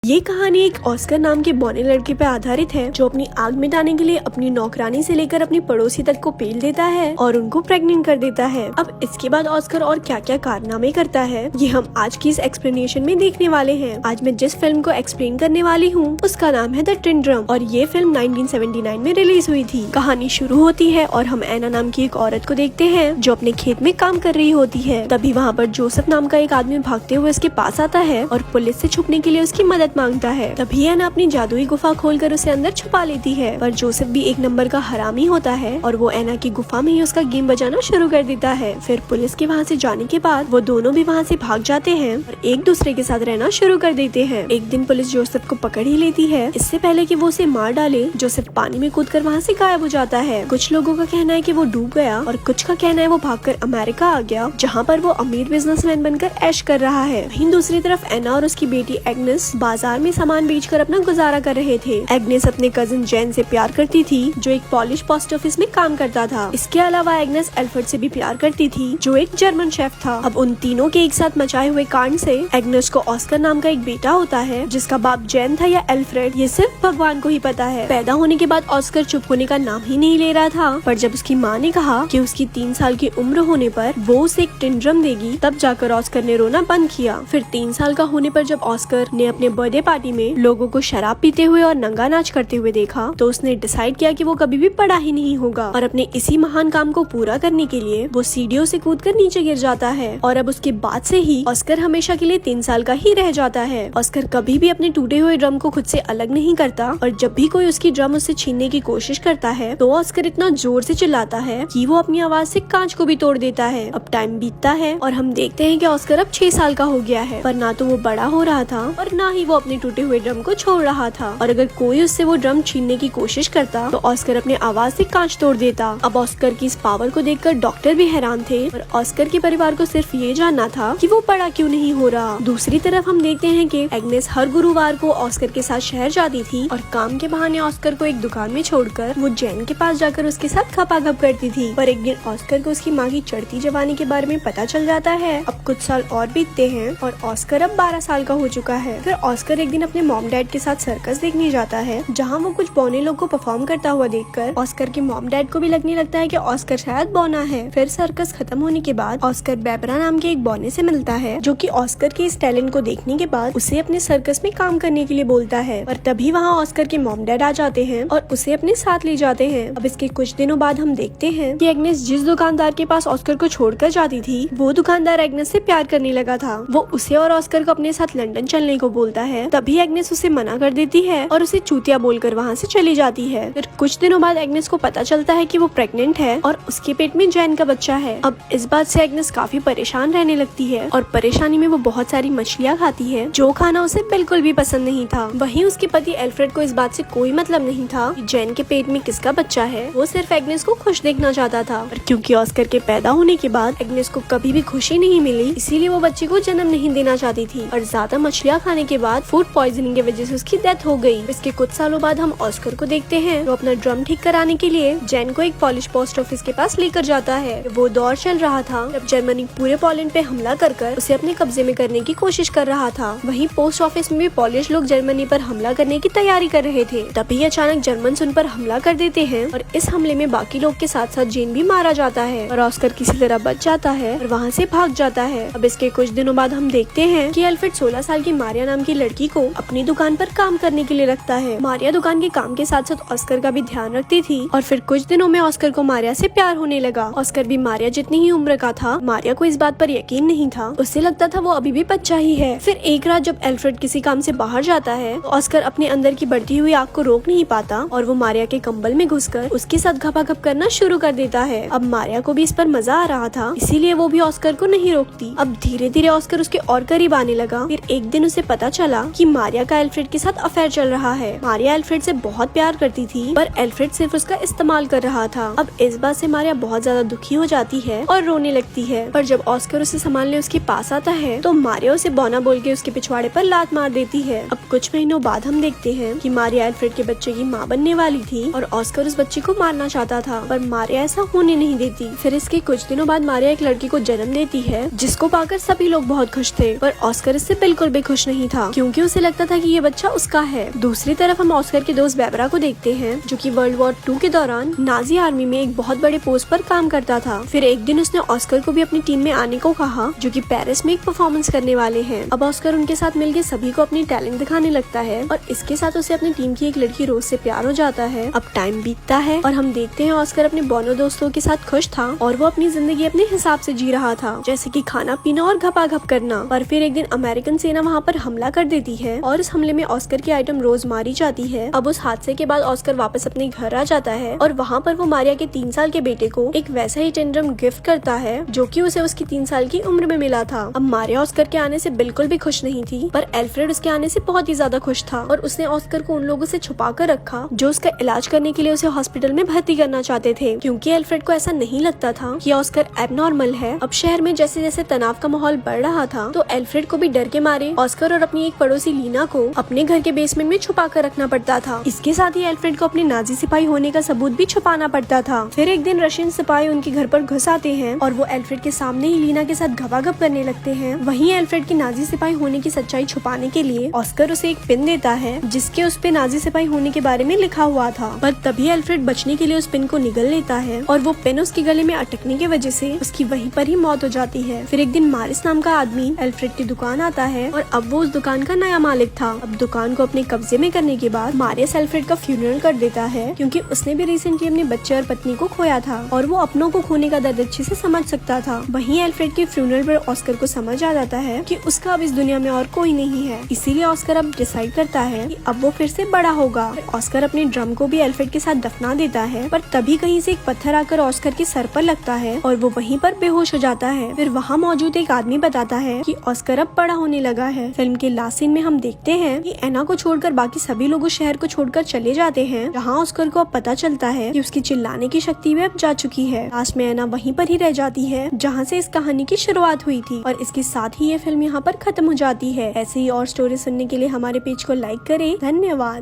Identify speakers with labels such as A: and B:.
A: ये कहानी एक ऑस्कर नाम के बौने लड़के पे आधारित है जो अपनी आग मिटाने के लिए अपनी नौकरानी से लेकर अपनी पड़ोसी तक को पेल देता है और उनको प्रेग्नेंट कर देता है। अब इसके बाद ऑस्कर और क्या क्या कारनामे करता है ये हम आज की इस एक्सप्लेनेशन में देखने वाले हैं। आज मैं जिस फिल्म को एक्सप्लेन करने वाली हूँ उसका नाम है द टिन ड्रम और ये फिल्म 1979 में रिलीज हुई थी। कहानी शुरू होती है और हम एना नाम की एक औरत को देखते हैं जो अपने खेत में काम कर रही होती है। तभी वहाँ पर जोसेफ नाम का एक आदमी भागते हुए उसके पास आता है और पुलिस से छुपने के लिए उसकी मदद मांगता है। तभी एना अपनी जादुई गुफा खोलकर उसे अंदर छुपा लेती है, पर जोसेफ भी एक नंबर का हरामी होता है और वो एना की गुफा में ही उसका गेम बजाना शुरू कर देता है। फिर पुलिस के वहाँ से जाने के बाद वो दोनों भी वहाँ से भाग जाते हैं और एक दूसरे के साथ रहना शुरू कर देते हैं। एक दिन पुलिस जोसेफ को पकड़ ही लेती है। इससे पहले कि वो उसे मार डाले जोसेफ पानी में कूदकर वहाँ से गायब हो जाता है। कुछ लोगों का कहना है कि वो डूब गया और कुछ का कहना है वो भागकर अमेरिका आ गया जहाँ पर वो अमीर बिजनेसमैन बनकर ऐश कर रहा है। वहीं दूसरी तरफ एना और उसकी बेटी एग्नेस बाजार में सामान बेचकर अपना गुजारा कर रहे थे। एग्नेस अपने कजिन जैन से प्यार करती थी जो एक पॉलिश पोस्ट ऑफिस में काम करता था। इसके अलावा एग्नेस एल्फ्रेड से भी प्यार करती थी जो एक जर्मन शेफ था। अब उन तीनों के एक साथ मचाए हुए कांड से एग्नेस को ऑस्कर नाम का एक बेटा होता है जिसका बाप जैन था या एल्फ्रेड ये सिर्फ भगवान को ही पता है। पैदा होने के बाद ऑस्कर चुप होने का नाम ही नहीं ले रहा था, पर जब उसकी माँ ने कहा कि उसकी 3 साल की उम्र होने पर वो उसे एक टिन ड्रम देगी तब जाकर ऑस्कर ने रोना बंद किया। फिर 3 साल का होने पर जब ऑस्कर ने अपने बर्थडे पार्टी में लोगों को शराब पीते हुए और नंगा नाच करते हुए देखा तो उसने डिसाइड किया कि वो कभी भी बड़ा ही नहीं होगा और अपने इसी महान काम को पूरा करने के लिए वो सीढ़ियों से कूदकर नीचे गिर जाता है। और अब उसके बाद से ही ऑस्कर हमेशा के लिए 3 साल का ही रह जाता है। ऑस्कर कभी भी अपने टूटे हुए ड्रम को खुद से अलग नहीं करता और जब भी कोई उसकी ड्रम उससे छीनने की कोशिश करता है तो ऑस्कर इतना जोर से चिल्लाता है कि वो अपनी आवाज से कांच को भी तोड़ देता है। अब टाइम बीतता है और हम देखते हैं कि ऑस्कर अब 6 साल का हो गया है, पर ना तो वो बड़ा हो रहा था और ना ही वो अपने टूटे हुए ड्रम को छोड़ रहा था। और अगर कोई उससे वो ड्रम छीनने की कोशिश करता तो ऑस्कर अपने आवाज से कांच तोड़ देता। अब ऑस्कर की इस पावर को देखकर डॉक्टर भी हैरान थे और ऑस्कर के परिवार को सिर्फ ये जानना था कि वो बड़ा क्यों नहीं हो रहा। दूसरी तरफ हम देखते हैं कि एग्नेस हर गुरुवार को ऑस्कर के साथ शहर जाती थी और काम के बहाने ऑस्कर को एक दुकान में छोड़कर वो जैन के पास जाकर उसके साथ खपाखप करती थी। पर एक दिन ऑस्कर को उसकी माँ की चढ़ती जवानी के बारे में पता चल जाता है। अब कुछ साल और बीतते हैं और ऑस्कर अब 12 साल का हो चुका है। फिर ऑस्कर एक दिन अपने मॉम डैड के साथ सर्कस देखने जाता है जहाँ वो कुछ बौने लोग को परफॉर्म करता हुआ देखकर ऑस्कर के मॉम डैड को भी लगने लगता है कि ऑस्कर शायद बौना है। फिर सर्कस खत्म होने के बाद ऑस्कर बेबरा नाम के एक बौने से मिलता है जो कि ऑस्कर के इस टैलेंट को देखने के बाद उसे अपने सर्कस में काम करने के लिए बोलता है। पर तभी वहाँ ऑस्कर के मॉम डैड आ जाते हैं और उसे अपने साथ ले जाते हैं। अब इसके कुछ दिनों बाद हम देखते हैं कि एग्नेस जिस दुकानदार के पास ऑस्कर को छोड़कर जाती थी वो दुकानदार एग्नेस से प्यार करने लगा था। वो उसे और ऑस्कर को अपने साथ लंदन चलने को बोलता है। तभी एग्नेस उसे मना कर देती है और उसे चूतिया बोलकर वहाँ से चली जाती है। फिर कुछ दिनों बाद एग्नेस को पता चलता है कि वो प्रेग्नेंट है और उसके पेट में जैन का बच्चा है। अब इस बात से एग्नेस काफी परेशान रहने लगती है और परेशानी में वो बहुत सारी मछलियाँ खाती है जो खाना उसे बिल्कुल भी पसंद नहीं था। वहीं उसके पति एल्फ्रेड को इस बात से कोई मतलब नहीं था कि जैन के पेट में किसका बच्चा है। वो सिर्फ एग्नेस को खुश देखना चाहता था। और क्योंकि ऑस्कर के पैदा होने के बाद एग्नेस को कभी भी खुशी नहीं मिली इसीलिए वो बच्चे को जन्म नहीं देना चाहती थी और ज्यादा मछलियाँ खाने के बाद फूड पॉइजनिंग की वजह से उसकी डेथ हो गई। इसके कुछ सालों बाद हम ऑस्कर को देखते हैं जो अपना ड्रम ठीक कराने के लिए जैन को एक पॉलिश पोस्ट ऑफिस के पास लेकर जाता है। वो दौर चल रहा था जब जर्मनी पूरे पोलैंड पे हमला कर उसे अपने कब्जे में करने की कोशिश कर रहा था। वहीं पोस्ट ऑफिस में भी पॉलिश लोग जर्मनी पर हमला करने की तैयारी कर रहे थे। तभी अचानक जर्मन उन पर हमला कर देते हैं और इस हमले में बाकी लोग के साथ साथ जेन भी मारा जाता है और ऑस्कर किसी तरह बच जाता है और वहाँ से भाग जाता है। अब इसके कुछ दिनों बाद हम देखते हैं कि एल्फ्रेड 16 साल की मारिया नाम की लड़की को अपनी दुकान पर काम करने के लिए रखता है। मारिया दुकान के काम के साथ साथ ऑस्कर का भी ध्यान रखती थी और फिर कुछ दिनों में ऑस्कर को मारिया से प्यार होने लगा। ऑस्कर भी मारिया जितनी ही उम्र का था। मारिया को इस बात पर यकीन नहीं था, उसे लगता था वो अभी भी बच्चा ही है। फिर एक रात जब एल्फ्रेड किसी काम से बाहर जाता है तो ऑस्कर अपने अंदर की बढ़ती हुई आग को रोक नहीं पाता और वो मारिया के कंबल में घुसकर उसके साथ घपाघप करना शुरू कर देता है। अब मारिया को भी इस पर मजा आ रहा था इसीलिए वो भी ऑस्कर को नहीं रोकती। अब धीरे धीरे ऑस्कर उसके और करीब आने लगा। फिर एक दिन उसे पता चला कि मारिया का एल्फ्रेड के साथ अफेयर चल रहा है। मारिया एल्फ्रेड से बहुत प्यार करती थी पर एल्फ्रेड सिर्फ उसका इस्तेमाल कर रहा था। अब इस बात से मारिया बहुत ज्यादा दुखी हो जाती है और रोने लगती है। पर जब ऑस्कर उसे संभालने उसके पास आता है तो मारिया उसे बौना बोल के उसके पिछवाड़े पर लात मार देती है। अब कुछ महीनों बाद हम देखते हैं कि मारिया एल्फ्रेड के बच्चे की माँ बनने वाली थी और ऑस्कर उस बच्चे को मारना चाहता था पर मारिया ऐसा होने नहीं देती। फिर इसके कुछ दिनों बाद मारिया एक लड़की को जन्म देती है जिसको पाकर सभी लोग बहुत खुश थे पर ऑस्कर इससे बिल्कुल भी खुश नहीं था क्योंकि क्योंकि उसे लगता था कि ये बच्चा उसका है। दूसरी तरफ हम ऑस्कर के दोस्त बेबरा को देखते हैं, जो कि वर्ल्ड वॉर 2 के दौरान नाजी आर्मी में एक बहुत बड़े पोस्ट पर काम करता था। फिर एक दिन उसने ऑस्कर को भी अपनी टीम में आने को कहा, जो कि पेरिस में एक परफॉर्मेंस करने वाले हैं। अब ऑस्कर उनके साथ मिलकर सभी को अपनी टैलेंट दिखाने लगता है और इसके साथ उसे अपनी टीम की एक लड़की रोज से प्यार हो जाता है। अब टाइम बीतता है और हम देखते हैं ऑस्कर अपने बोनो दोस्तों के साथ खुश था और वो अपनी जिंदगी अपने हिसाब से जी रहा था, जैसे कि खाना पीना और घपाघप करना। पर फिर एक दिन अमेरिकन सेना वहाँ पर हमला कर देती है और इस हमले में ऑस्कर की आइटम रोज मारी जाती है। अब उस हादसे के बाद ऑस्कर वापस अपने घर आ जाता है और वहाँ पर वो मारिया के 3 साल के बेटे को एक वैसा ही टेंड्रम गिफ्ट करता है जो कि उसे उसकी 3 साल की उम्र में मिला था। अब मारिया ऑस्कर के आने से बिल्कुल भी खुश नहीं थी, पर एल्फ्रेड उसके आने से बहुत ही ज्यादा खुश था और उसने ऑस्कर को उन लोगों से छुपा कर रखा जो उसका इलाज करने के लिए उसे हॉस्पिटल में भर्ती करना चाहते थे, क्योंकि एल्फ्रेड को ऐसा नहीं लगता था कि ऑस्कर एबनॉर्मल है। अब शहर में जैसे जैसे तनाव का माहौल बढ़ रहा था तो एल्फ्रेड को भी डर के मारे ऑस्कर और अपनी एक पड़ोसी लीना को अपने घर के बेसमेंट में छुपा कर रखना पड़ता था। इसके साथ ही एल्फ्रेड को अपने नाजी सिपाही होने का सबूत भी छुपाना पड़ता था। फिर एक दिन रशियन सिपाही उनके घर पर घुस आते हैं और वो एल्फ्रेड के सामने ही लीना के साथ घपाघप करने लगते हैं। वहीं एल्फ्रेड की नाजी सिपाही होने की सच्चाई छुपाने के लिए ऑस्कर उसे एक पिन देता है जिसके उस पे नाजी सिपाही होने के बारे में लिखा हुआ था, पर तभी एल्फ्रेड बचने के लिए उस पिन को निगल लेता है और वो पिन उसके गले में अटकने की वजह से उसकी वहीं पर ही मौत हो जाती है। फिर एक दिन मारिस नाम का आदमी एल्फ्रेड की दुकान आता है और अब वो उस दुकान का नया मालिक था। अब दुकान को अपने कब्जे में करने के बाद मारिस एल्फ्रेड का फ्यूनरल कर देता है, क्योंकि उसने भी रिसेंटली अपने बच्चे और पत्नी को खोया था और वो अपनों को खोने का दर्द अच्छे से समझ सकता था। वहीं एल्फ्रेड के फ्यूनरल पर ऑस्कर को समझ आ जाता है कि उसका अब इस दुनिया में और कोई नहीं है, इसीलिए ऑस्कर अब डिसाइड करता है कि अब वो फिर से बड़ा होगा। ऑस्कर अपने ड्रम को भी एल्फ्रेड के साथ दफना देता है, पर तभी कहीं से एक पत्थर आकर ऑस्कर के सर पर लगता है और वो वहीं पर बेहोश हो जाता है। फिर वहाँ मौजूद एक आदमी बताता है कि ऑस्कर अब बड़ा होने लगा है। फिल्म के लास्ट सीन में हम देखते हैं कि एना को छोड़कर बाकी सभी लोग उस शहर को छोड़कर चले जाते हैं, जहाँ ऑस्कर को अब पता चलता है कि उसकी चिल्लाने की शक्ति भी अब जा चुकी है। लास्ट में एना वहीं पर ही रह जाती है जहाँ से इस कहानी की शुरुआत हुई थी और इसके साथ ही ये फिल्म यहाँ पर खत्म हो जाती है। ऐसे ही और स्टोरी सुनने के लिए हमारे पेज को लाइक करें। धन्यवाद।